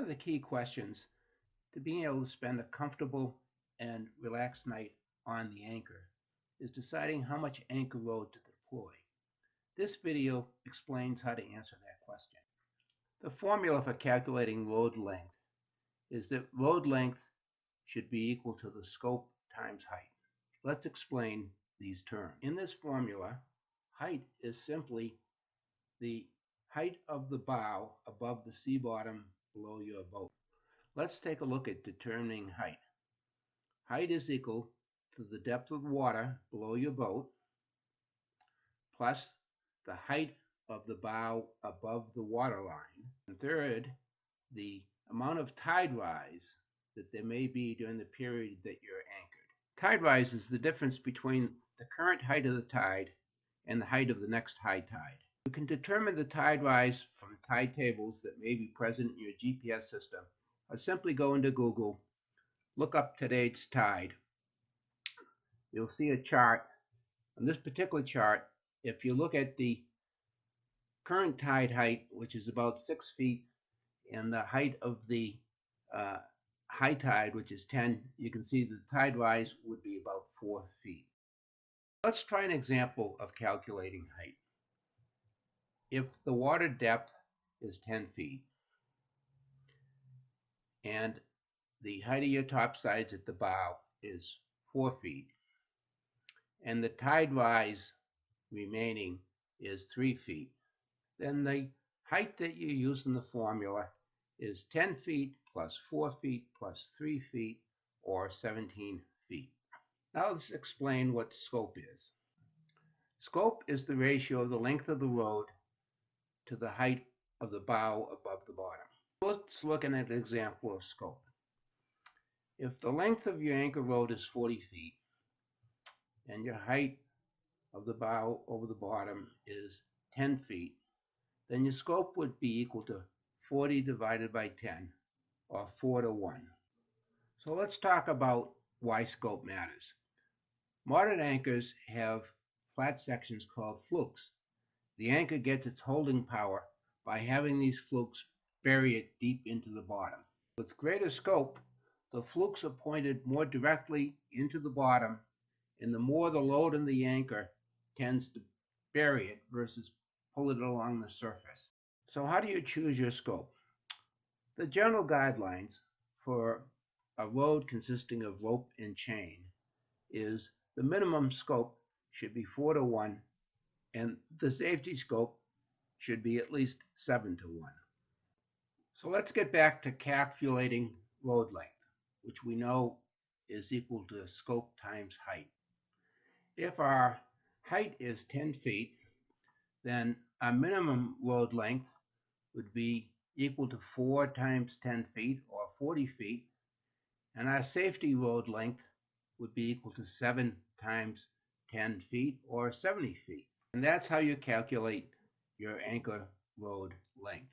of the key questions to being able to spend a comfortable and relaxed night on the anchor is deciding how much anchor load to deploy. This video explains how to answer that question. The formula for calculating load length is that load length should be equal to the scope times height. Let's explain these terms. In this formula, height is simply the height of the bow above the sea bottom below your boat. Let's take a look at determining height. Height is equal to the depth of water below your boat plus the height of the bow above the water line. And third, the amount of tide rise that there may be during the period that you're anchored. Tide rise is the difference between the current height of the tide and the height of the next high tide. You can determine the tide rise from tide tables that may be present in your GPS system, or simply go into Google, look up today's tide. You'll see a chart. On this particular chart, if you look at the current tide height, which is about 6 feet, and the height of the high tide, which is 10, you can see the tide rise would be about 4 feet. Let's try an example of calculating height. If the water depth is 10 feet and the height of your topsides at the bow is 4 feet and the tide rise remaining is 3 feet, then the height that you use in the formula is 10 feet plus 4 feet plus 3 feet, or 17 feet. Now let's explain what scope is. Scope is the ratio of the length of the road to the height of the bow above the bottom. Let's look at an example of scope. If the length of your anchor road is 40 feet and your height of the bow over the bottom is 10 feet, then your scope would be equal to 40 divided by 10, or 4 to 1. So let's talk about why scope matters. Modern anchors have flat sections called flukes. The anchor gets its holding power by having these flukes bury it deep into the bottom. With greater scope, the flukes are pointed more directly into the bottom, and the more the load on the anchor tends to bury it versus pull it along the surface. So how do you choose your scope? The general guidelines for a load consisting of rope and chain is the minimum scope should be 4 to 1, and the safety scope should be at least 7 to 1. So let's get back to calculating load length, which we know is equal to scope times height. If our height is 10 feet, then our minimum load length would be equal to 4 times 10 feet, or 40 feet, and our safety load length would be equal to 7 times 10 feet, or 70 feet. And that's how you calculate your anchor load length.